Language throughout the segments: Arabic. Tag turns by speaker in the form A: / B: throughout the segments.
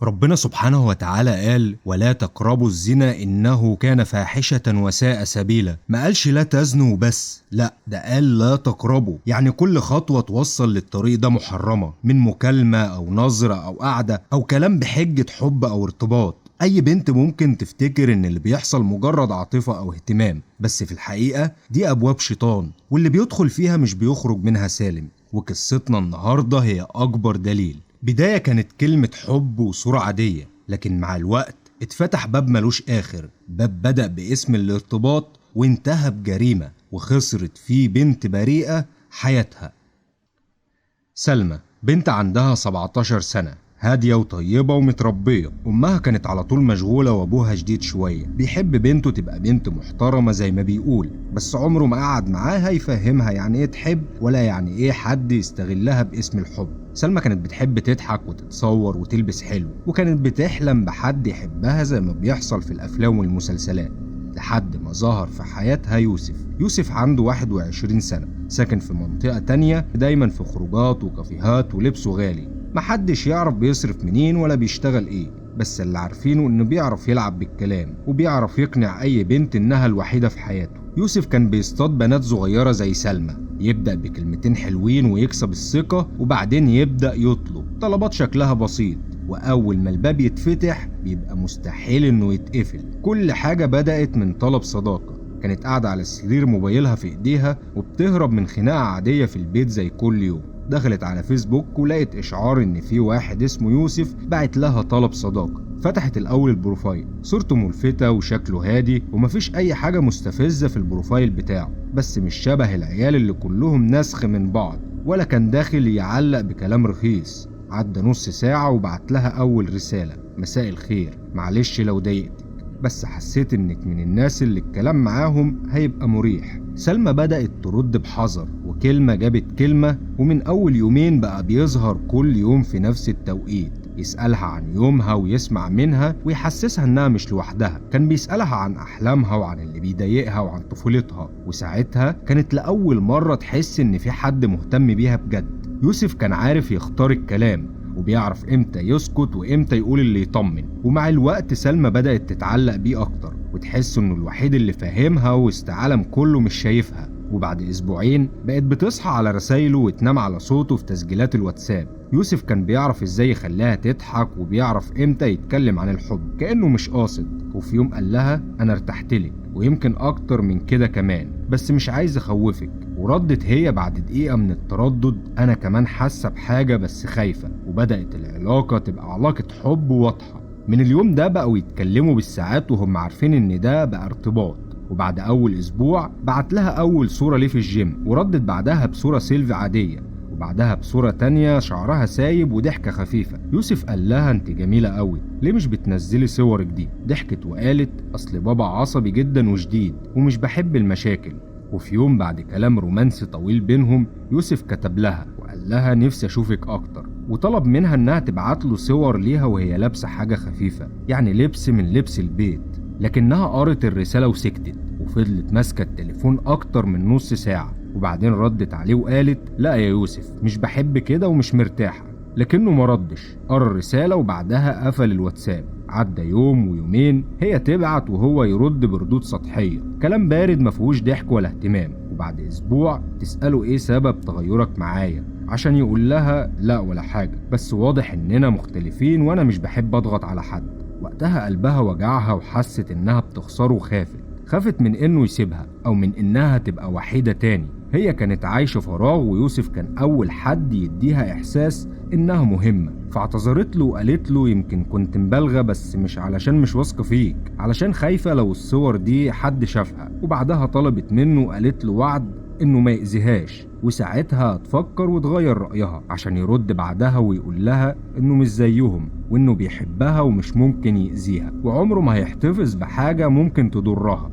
A: ربنا سبحانه وتعالى قال: ولا تقربوا الزنا إنه كان فاحشة وساء سبيلا. ما قالش لا تزنوا بس، لا ده قال لا تقربوا، يعني كل خطوة توصل للطريق ده محرمة، من مكالمة أو نظرة أو قعدة أو كلام بحجة حب أو ارتباط. أي بنت ممكن تفتكر إن اللي بيحصل مجرد عاطفة أو اهتمام، بس في الحقيقة دي أبواب شيطان، واللي بيدخل فيها مش بيخرج منها سالم. وقصتنا النهاردة هي أكبر دليل. بداية كانت كلمة حب وصورة عادية، لكن مع الوقت اتفتح باب ملوش آخر، باب بدأ باسم الارتباط وانتهى بجريمة وخسرت فيه بنت بريئة حياتها. سلمى بنت عندها 17 سنة، هادية وطيبة ومتربية. أمها كانت على طول مشغولة وأبوها شديد شوية، بيحب بنته تبقى بنت محترمة زي ما بيقول، بس عمره ما قعد معاها يفهمها يعني إيه تحب ولا يعني إيه حد يستغلها باسم الحب. سلمى كانت بتحب تضحك وتتصور وتلبس حلو، وكانت بتحلم بحد يحبها زي ما بيحصل في الأفلام والمسلسلات، لحد ما ظهر في حياتها يوسف. يوسف عنده 21 سنة، ساكن في منطقة تانية، دايما في خروجات وكافيهات ولبسه غالي. محدش يعرف بيصرف منين ولا بيشتغل ايه، بس اللي عارفينه انه بيعرف يلعب بالكلام وبيعرف يقنع اي بنت انها الوحيدة في حياته. يوسف كان بيصطاد بنات صغيرة زي سلمى، يبدأ بكلمتين حلوين ويكسب الثقة، وبعدين يبدأ يطلب طلبات شكلها بسيط، وأول ما الباب يتفتح بيبقى مستحيل إنه يتقفل. كل حاجة بدأت من طلب صداقة. كانت قاعدة على السرير، موبايلها في إيديها، وبتهرب من خناقة عادية في البيت زي كل يوم. دخلت على فيسبوك ولقت إشعار إن في واحد اسمه يوسف بعت لها طلب صداقة. فتحت الأول البروفايل، صورته ملفتة وشكله هادي، ومفيش أي حاجة مستفزة في البروفايل بتاعه، بس مش شبه العيال اللي كلهم نسخ من بعض، ولا كان داخل يعلق بكلام رخيص. عدى نص ساعة وبعت لها أول رسالة: مساء الخير، معلش لو ضايقتك، بس حسيت إنك من الناس اللي الكلام معاهم هيبقى مريح. سلمى بدأت ترد بحذر، وكلمة جابت كلمة، ومن أول يومين بقى بيظهر كل يوم في نفس التوقيت، يسألها عن يومها ويسمع منها ويحسسها إنها مش لوحدها. كان بيسألها عن أحلامها وعن اللي بيضايقها وعن طفولتها، وساعتها كانت لأول مرة تحس إن في حد مهتم بيها بجد. يوسف كان عارف يختار الكلام، وبيعرف امتى يسكت وامتى يقول اللي يطمن. ومع الوقت سلمى بدأت تتعلق بيه اكتر، وتحس انه الوحيد اللي فاهمها وسط عالم كله مش شايفها. وبعد اسبوعين بقت بتصحى على رسايله وتنام على صوته في تسجيلات الواتساب. يوسف كان بيعرف ازاي يخليها تضحك، وبيعرف امتى يتكلم عن الحب كأنه مش قاصد. وفي يوم قال لها: انا ارتحتلك، ويمكن اكتر من كده كمان، بس مش عايز اخوفك. وردت هي بعد دقيقة من التردد: أنا كمان حاسة بحاجة بس خايفة. وبدأت العلاقة تبقى علاقة حب واضحة. من اليوم ده بقوا يتكلموا بالساعات وهم عارفين إن ده بقى ارتباط. وبعد أول أسبوع بعت لها أول صورة ليه في الجيم، وردت بعدها بصورة سيلفي عادية، وبعدها بصورة تانية شعرها سايب وضحكة خفيفة. يوسف قال لها: انت جميلة قوي، ليه مش بتنزلي صورك دي؟ ضحكت وقالت: أصل بابا عصبي جدا وشديد ومش بحب المشاكل. وفي يوم بعد كلام رومانسي طويل بينهم، يوسف كتب لها وقال لها: نفسي اشوفك اكتر، وطلب منها انها تبعت له صور ليها وهي لابسه حاجه خفيفه، يعني لبس من لبس البيت. لكنها قرت الرساله وسكتت، وفضلت ماسكه التليفون اكتر من نص ساعه، وبعدين ردت عليه وقالت: لا يا يوسف، مش بحب كده ومش مرتاحه. لكنه مردش، قرا الرساله وبعدها قفل الواتساب. عدى يوم ويومين، هي تبعت وهو يرد بردود سطحية، كلام بارد مفهوش ضحك ولا اهتمام. وبعد اسبوع تسأله: ايه سبب تغيرك معايا؟ عشان يقول لها: لا ولا حاجة، بس واضح اننا مختلفين وانا مش بحب اضغط على حد. وقتها قلبها وجعها وحست انها بتخسره، خافت من انه يسيبها او من انها تبقى وحيدة تاني. هي كانت عايشة فراغ، ويوسف كان اول حد يديها احساس انها مهمة. فاعتذرت له وقالت له: يمكن كنت مبالغة، بس مش علشان مش واثقة فيك، علشان خايفة لو الصور دي حد شافها. وبعدها طلبت منه وقالت له وعد انه ما يأذيهاش، وساعتها تفكر وتغير رأيها عشان يرد بعدها ويقول لها انه مش زيهم، وانه بيحبها ومش ممكن يأذيها، وعمره ما هيحتفظ بحاجة ممكن تضرها.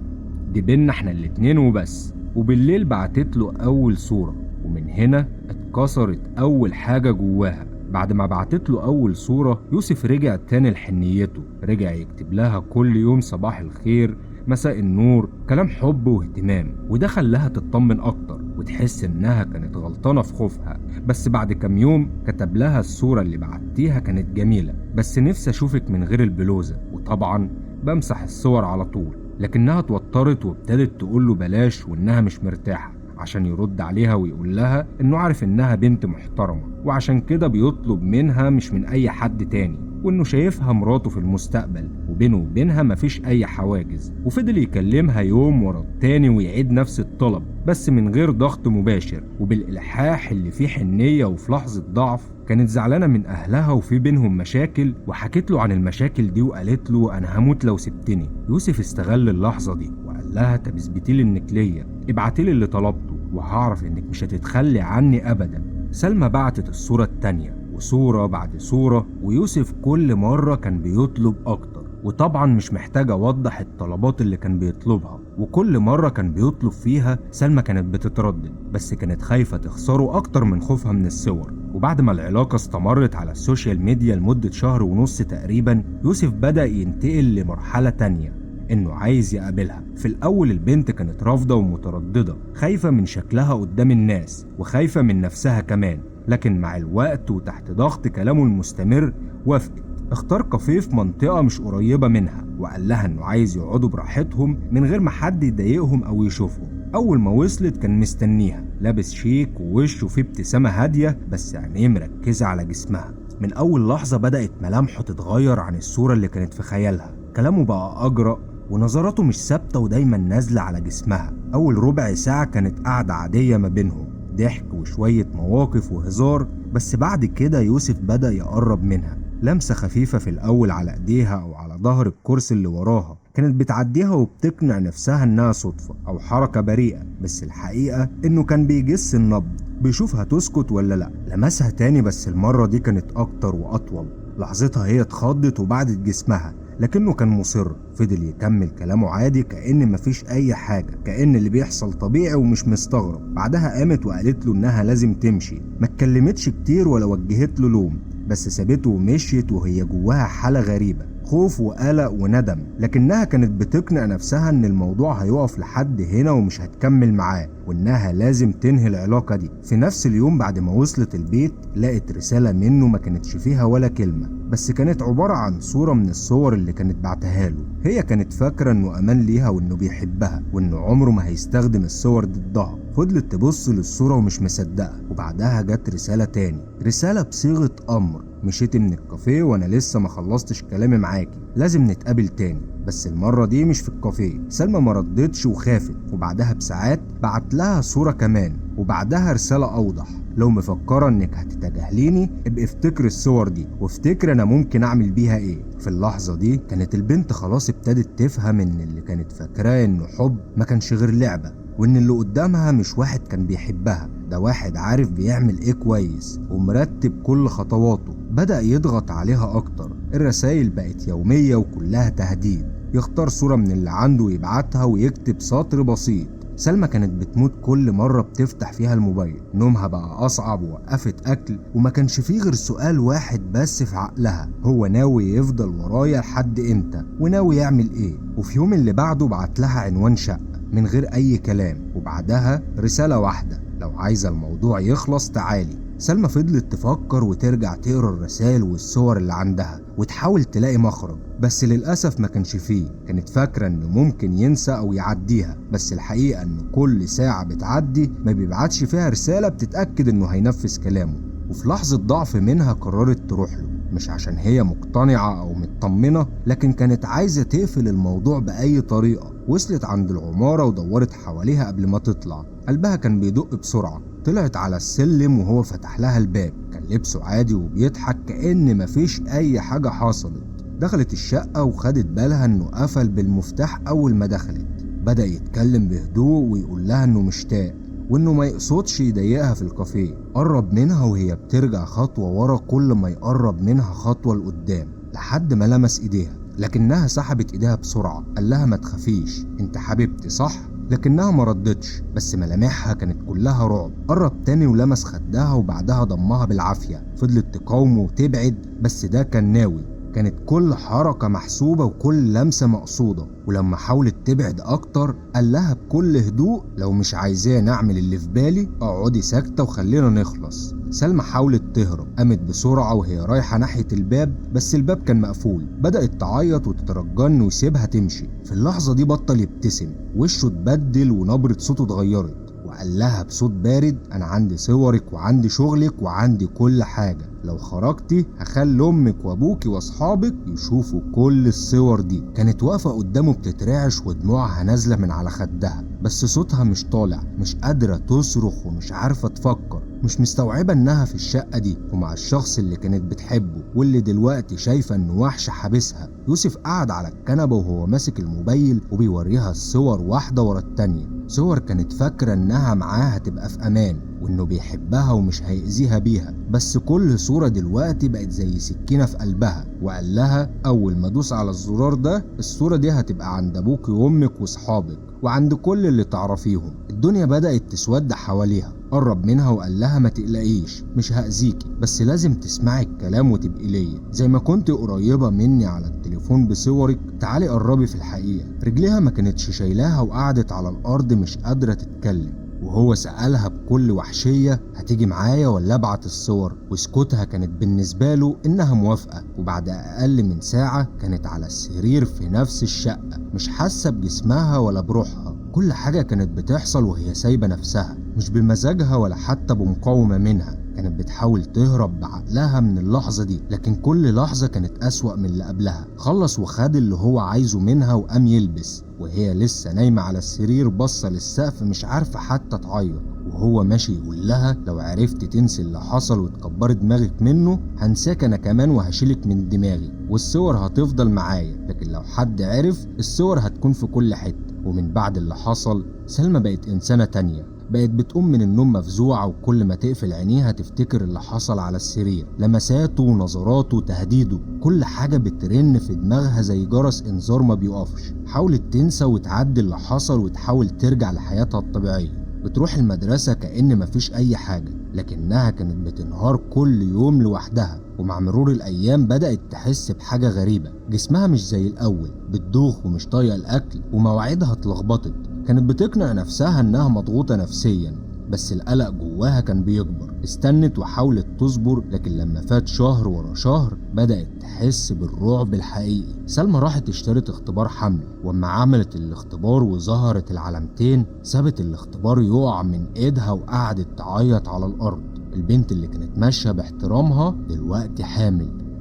A: دي بينا احنا الاتنين وبس. وبالليل بعتت له اول صورة، ومن هنا اتكسرت اول حاجة جواها. بعد ما بعتت له أول صورة، يوسف رجع تاني لحنيته، رجع يكتب لها كل يوم صباح الخير، مساء النور، كلام حب واهتمام، وده خلاها تطمن اكتر وتحس انها كانت غلطانة في خوفها. بس بعد كام يوم كتب لها: الصورة اللي بعتيها كانت جميلة، بس نفسي اشوفك من غير البلوزة، وطبعا بمسح الصور على طول. لكنها اتوترت وابتدت تقول له بلاش وانها مش مرتاحة، عشان يرد عليها ويقول لها انه عارف انها بنت محترمة وعشان كده بيطلب منها مش من اي حد تاني، وانه شايفها مراته في المستقبل وبينه وبينها مفيش اي حواجز. وفضل يكلمها يوم ورا التاني ويعيد نفس الطلب، بس من غير ضغط مباشر وبالالحاح اللي فيه حنية. وفي لحظة ضعف كانت زعلانة من اهلها وفي بينهم مشاكل، وحكت له عن المشاكل دي وقالت له: انا هموت لو سبتني. يوسف استغل اللحظة دي وقال لها: طب اثبتيلي انك ليا، ابعتيلي اللي طلبته وهعرف انك مش هتتخلي عني ابدا. سلمى بعتت الصورة التانية وصورة بعد صورة، ويوسف كل مرة كان بيطلب أكتر، وطبعا مش محتاج أوضح الطلبات اللي كان بيطلبها. وكل مرة كان بيطلب فيها سلمى كانت بتتردد، بس كانت خايفة تخسره أكتر من خوفها من الصور. وبعد ما العلاقة استمرت على السوشيال ميديا لمدة شهر ونص تقريبا، يوسف بدأ ينتقل لمرحلة تانية، انه عايز يقابلها. في الاول البنت كانت رافضة ومترددة، خايفة من شكلها قدام الناس وخايفة من نفسها كمان، لكن مع الوقت وتحت ضغط كلامه المستمر وافقت. اختار كافيه في منطقة مش قريبة منها، وقال لها انه عايز يقعدوا براحتهم من غير ما حد يضايقهم او يشوفهم. اول ما وصلت كان مستنيها لابس شيك ووشه فيه ابتسامة هادية، بس عينيه مركزة على جسمها. من اول لحظة بدأت ملامحه تتغير عن الصورة اللي كانت في خيالها، كلامه بقى اجرأ ونظراته مش ثابتة ودايما نازلة على جسمها. اول ربع ساعة كانت قعدة عادية ما بينهم، ضحك وشوية مواقف وهزار، بس بعد كده يوسف بدأ يقرب منها. لمسة خفيفة في الأول على إيديها أو على ظهر الكرسي اللي وراها، كانت بتعديها وبتقنع نفسها إنها صدفة أو حركة بريئة، بس الحقيقة إنه كان بيجس النبض، بيشوفها تسكت ولا لأ. لمسها تاني بس المرة دي كانت أكتر وأطول. لحظتها هي اتخضت وبعدت جسمها، لكنه كان مصر. فضل يكمل كلامه عادي كأن مفيش أي حاجة، كأن اللي بيحصل طبيعي ومش مستغرب. بعدها قامت وقالت له إنها لازم تمشي، ما اتكلمتش كتير ولا وجهت له لوم، بس سابته ومشيت وهي جواها حالة غريبة، خوف وقلق وندم، لكنها كانت بتقنع نفسها ان الموضوع هيقف لحد هنا ومش هتكمل معاه، وانها لازم تنهي العلاقة دي. في نفس اليوم بعد ما وصلت البيت لقت رسالة منه ما كانتش فيها ولا كلمة، بس كانت عبارة عن صورة من الصور اللي كانت بعتها له. هي كانت فاكرة انه امان ليها وانه بيحبها وانه عمره ما هيستخدم الصور ضدها. فضلت تبص للصورة ومش مصدقة، وبعدها جت رسالة تاني، رسالة بصيغة امر: مشيت من الكافيه وانا لسه ما خلصتش كلامي معاكي، لازم نتقابل تاني، بس المرة دي مش في الكافيه. سلمى ما ردتش وخافت، وبعدها بساعات بعت لها صورة كمان، وبعدها رسالة اوضح: لو مفكرة انك هتتجاهليني ابقى افتكر الصور دي وافتكر انا ممكن اعمل بيها ايه. في اللحظة دي كانت البنت خلاص ابتدت تفهم ان اللي كانت فاكراه انه حب ما كانش غير لعبة، وان اللي قدامها مش واحد كان بيحبها، ده واحد عارف بيعمل ايه كويس ومرتب كل خطواته. بدأ يضغط عليها اكتر، الرسائل بقت يومية وكلها تهديد، يختار صورة من اللي عنده ويبعتها ويكتب سطر بسيط. سلمى كانت بتموت كل مرة بتفتح فيها الموبايل، نومها بقى أصعب ووقفت أكل، وما كانش فيه غير سؤال واحد بس في عقلها: هو ناوي يفضل ورايا لحد إمتى؟ وناوي يعمل إيه؟ وفي يوم اللي بعده بعت لها عنوان شقة من غير أي كلام، وبعدها رسالة واحدة: لو عايزة الموضوع يخلص تعالي. سلمى فضلت تفكر وترجع تقرا الرسائل والصور اللي عندها وتحاول تلاقي مخرج، بس للأسف ما كانش فيه. كانت فاكرة انه ممكن ينسى او يعديها، بس الحقيقة انه كل ساعة بتعدي ما بيبعتش فيها رسالة بتتأكد انه هينفذ كلامه. وفي لحظة ضعف منها قررت تروح له، مش عشان هي مقتنعة او مطمنة، لكن كانت عايزة تقفل الموضوع بأي طريقة. وصلت عند العمارة ودورت حواليها قبل ما تطلع، قلبها كان بيدق بسرعة. طلعت على السلم وهو فتح لها الباب، كان لبسه عادي وبيضحك كأن مفيش أي حاجة حصلت. دخلت الشقة وخدت بالها إنه قفل بالمفتاح أول ما دخلت. بدأ يتكلم بهدوء ويقول لها إنه مشتاق وإنه ما يقصدش يضايقها في الكافيه. قرب منها وهي بترجع خطوة ورا كل ما يقرب منها خطوة لقدام، لحد ما لمس إيديها، لكنها سحبت إيديها بسرعة. قال لها: ما تخافيش، انت حبيبتي صح؟ لكنها ما ردتش، بس ملامحها كانت كلها رعب. قرب تاني ولمس خدها وبعدها ضمها بالعافية. فضلت تقاومه وتبعد، بس ده كان ناوي. كانت كل حركة محسوبة وكل لمسة مقصودة. ولما حاولت تبعد أكتر قال لها بكل هدوء لو مش عايزاه نعمل اللي في بالي اقعدي ساكتة وخلينا نخلص. سلمى حاولت تهرب، قامت بسرعة وهي رايحة ناحية الباب بس الباب كان مقفول. بدأت تعيط وتترجى انه يسيبها تمشي. في اللحظة دي بطل يبتسم، وشه اتبدل ونبرة صوته اتغيرت، وقال لها بصوت بارد انا عندي صورك وعندي شغلك وعندي كل حاجة، لو خرجتي هخلي امك وابوكي واصحابك يشوفوا كل الصور دي. كانت واقفة قدامه بتترعش ودموعها نازلة من على خدها، بس صوتها مش طالع، مش قادرة تصرخ ومش عارفة تفكر، مش مستوعبة انها في الشقة دي ومع الشخص اللي كانت بتحبه واللي دلوقتي شايفة انه وحش حابسها. يوسف قعد على الكنبة وهو ماسك الموبايل وبيوريها الصور واحدة ورا التانية، صور كانت فاكرة انها معاه هتبقى في امان وانه بيحبها ومش هيأذيها بيها، بس كل صورة دلوقتي بقت زي سكينة في قلبها. وقال لها اول ما ادوس على الزرار ده الصورة دي هتبقى عند ابوك وامك واصحابك وعند كل اللي تعرفيهم. الدنيا بدأت تسود حواليها. قرب منها وقال لها ما تقلقيش، مش هأذيكي، بس لازم تسمعي الكلام وتبقي ليا زي ما كنت قريبة مني على التليفون بصورك، تعالي قربي في الحقيقة. رجليها ما كانتش شايلاها وقعدت على الأرض مش قادرة تتكلم، وهو سألها بكل وحشية هتيجي معايا ولا ابعت الصور؟ وسكوتها كانت بالنسبة له انها موافقة. وبعد اقل من ساعة كانت على السرير في نفس الشقة، مش حاسة بجسمها ولا بروحها. كل حاجة كانت بتحصل وهي سايبة نفسها، مش بمزاجها ولا حتى بمقاومة منها. كانت بتحاول تهرب بعقلها من اللحظة دي، لكن كل لحظة كانت أسوأ من اللي قبلها. خلص وخد اللي هو عايزه منها وقام يلبس، وهي لسه نايمة على السرير باصة للسقف مش عارفة حتى تعيط. وهو ماشي يقول لها لو عرفت تنسي اللي حصل وتكبري دماغك منه هنساك انا كمان وهشيلك من دماغي، والصور هتفضل معايا، لكن لو حد عرف الصور هتكون في كل حتة. ومن بعد اللي حصل سلمى بقت إنسانة تانية، بقت بتقوم من النوم مفزوعة وكل ما تقفل عينيها تفتكر اللي حصل على السرير، لمساته ونظراته وتهديده، كل حاجة بترن في دماغها زي جرس انذار ما بيقفش. حاولت تنسى وتعدي اللي حصل وتحاول ترجع لحياتها الطبيعية. بتروح المدرسة كأن مفيش أي حاجة، لكنها كانت بتنهار كل يوم لوحدها. ومع مرور الأيام بدأت تحس بحاجة غريبة، جسمها مش زي الأول، بتدوخ ومش طايقة الأكل ومواعيدها اتلخبطت. كانت بتقنع نفسها إنها مضغوطة نفسيا، بس القلق جواها كان بيكبر. استنت وحاولت تصبر، لكن لما فات شهر ورا شهر بدأت تحس بالرعب الحقيقي. سلمى راحت اشترت اختبار حمل، واما عملت الاختبار وظهرت العلامتين سابت الاختبار يقع من ايدها وقعدت تعيط على الارض. البنت اللي كانت ماشية باحترامها دلوقتي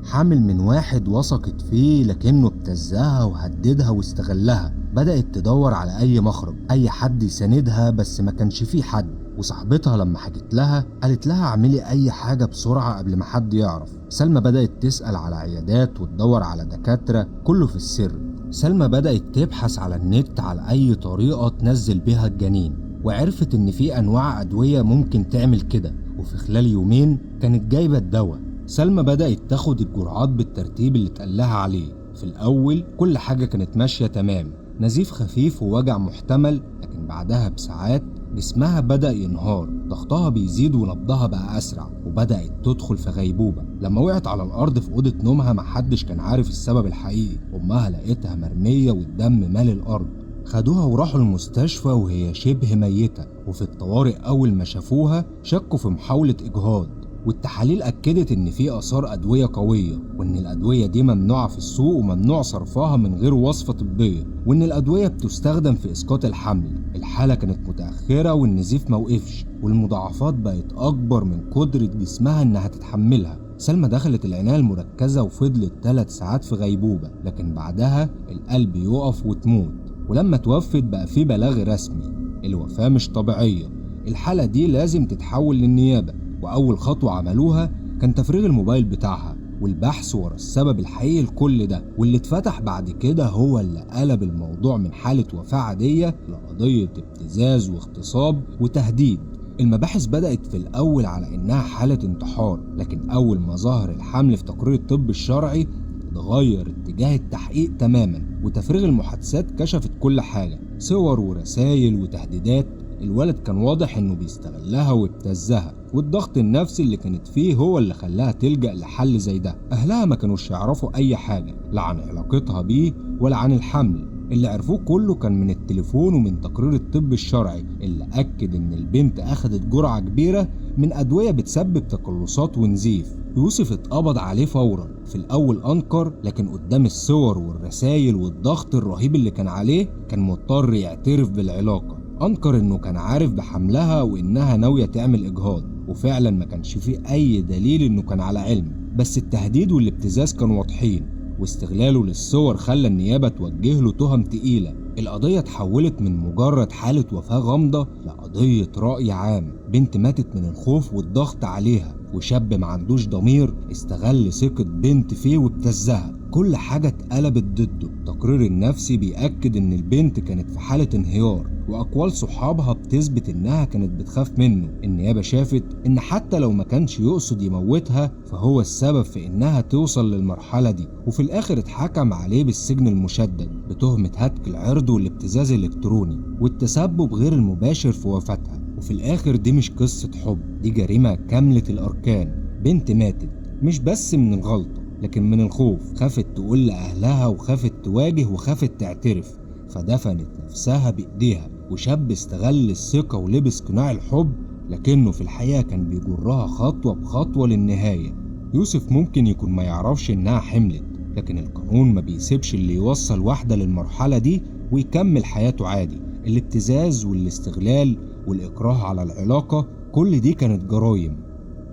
A: حامل من واحد وثقت فيه لكنه ابتزها وهددها واستغلها. بدأت تدور على أي مخرج، أي حد يساندها، بس ما كانش فيه حد. وصاحبتها لما حكت لها قالت لها اعملي أي حاجة بسرعة قبل ما حد يعرف. سلمى بدأت تسأل على عيادات وتدور على دكاترة، كله في السر. سلمى بدأت تبحث على النت على أي طريقة تنزل بيها الجنين، وعرفت إن في أنواع أدوية ممكن تعمل كده، وفي خلال يومين كانت جايبة الدواء. سلمى بدأت تاخد الجرعات بالترتيب اللي اتقالها عليه. في الأول كل حاجة كانت ماشية تمام، نزيف خفيف ووجع محتمل، لكن بعدها بساعات جسمها بدأ ينهار، ضغطها بيزيد ونبضها بقى أسرع، وبدأت تدخل في غيبوبة. لما وقعت على الأرض في أوضة نومها محدش كان عارف السبب الحقيقي. أمها لقيتها مرمية والدم مال الأرض. خدوها وراحوا المستشفى وهي شبه ميتة، وفي الطوارئ أول ما شافوها شكوا في محاولة إجهاض، والتحاليل أكدت إن في آثار أدوية قوية، وإن الأدوية دي ممنوعة في السوق وممنوع صرفها من غير وصفة طبية، وإن الأدوية بتستخدم في إسقاط الحمل. الحالة كانت متأخرة والنزيف موقفش، والمضاعفات بقت أكبر من قدرة جسمها إنها تتحملها. سلمى دخلت العناية المركزة وفضلت 3 ساعات في غيبوبة، لكن بعدها القلب يقف وتموت. ولما توفت بقى في بلاغ رسمي، الوفاة مش طبيعية، الحالة دي لازم تتحول للنيابة. وأول خطوة عملوها كان تفريغ الموبايل بتاعها والبحث ورا السبب الحقيقي لكل ده. واللي اتفتح بعد كده هو اللي قلب الموضوع من حالة وفاة عادية لقضية ابتزاز واغتصاب وتهديد. المباحث بدأت في الأول على إنها حالة انتحار، لكن أول ما ظهر الحمل في تقرير الطب الشرعي اتغير اتجاه التحقيق تماما، وتفريغ المحادثات كشفت كل حاجة، صور ورسائل وتهديدات. الولد كان واضح انه بيستغلها وابتزها، والضغط النفسي اللي كانت فيه هو اللي خلاها تلجأ لحل زي ده. اهلها ما كانوش يعرفوا اي حاجة لا عن علاقتها بيه ولا عن الحمل، اللي عرفوه كله كان من التليفون ومن تقرير الطب الشرعي اللي أكد إن البنت أخدت جرعة كبيرة من أدوية بتسبب تقلصات ونزيف. يوسف اتقبض عليه فورا. في الأول أنكر، لكن قدام الصور والرسايل والضغط الرهيب اللي كان عليه كان مضطر يعترف بالعلاقة. أنكر إنه كان عارف بحملها وإنها ناوية تعمل إجهاض، وفعلا ما كانش فيه أي دليل إنه كان على علم، بس التهديد والابتزاز كانوا واضحين، واستغلاله للصور خلى النيابة توجه له تهم تقيلة. القضية اتحولت من مجرد حالة وفاة غامضة لقضية رأي عام. بنت ماتت من الخوف والضغط عليها، وشاب ما عندوش ضمير استغل ثقة بنت فيه وابتزها. كل حاجة اتقلبت ضده. التقرير النفسي بيأكد ان البنت كانت في حالة انهيار، واقوال صحابها بتثبت انها كانت بتخاف منه. النيابة شافت ان حتى لو ما كانش يقصد يموتها فهو السبب في انها توصل للمرحلة دي، وفي الاخر اتحكم عليه بالسجن المشدد بتهمة هتك العرض والابتزاز الالكتروني والتسبب غير المباشر في وفاتها. وفي الاخر دي مش قصة حب، دي جريمة كاملة الاركان. بنت ماتت مش بس من الغلطة لكن من الخوف، خافت تقول لأهلها وخافت تواجه وخافت تعترف، فدفنت نفسها بإيديها. وشاب استغل الثقة ولبس قناع الحب، لكنه في الحقيقة كان بيجرها خطوة بخطوة للنهاية. يوسف ممكن يكون ما يعرفش إنها حملت، لكن القانون ما بيسيبش اللي يوصل واحدة للمرحلة دي ويكمل حياته عادي. الابتزاز والاستغلال والإكراه على العلاقة كل دي كانت جرايم.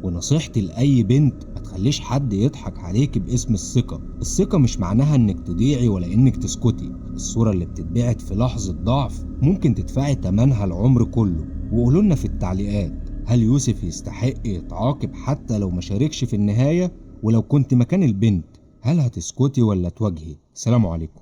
A: ونصيحتي لأي بنت، ما تخليش حد يضحك عليك باسم الثقة. الثقة مش معناها انك تضيعي ولا انك تسكتي. الصورة اللي بتتبعت في لحظة ضعف ممكن تدفعي تمنها العمر كله. وقولولنا في التعليقات، هل يوسف يستحق يتعاقب حتى لو ما شاركش في النهاية؟ ولو كنت مكان البنت هل هتسكتي ولا تواجهي؟ سلام عليكم.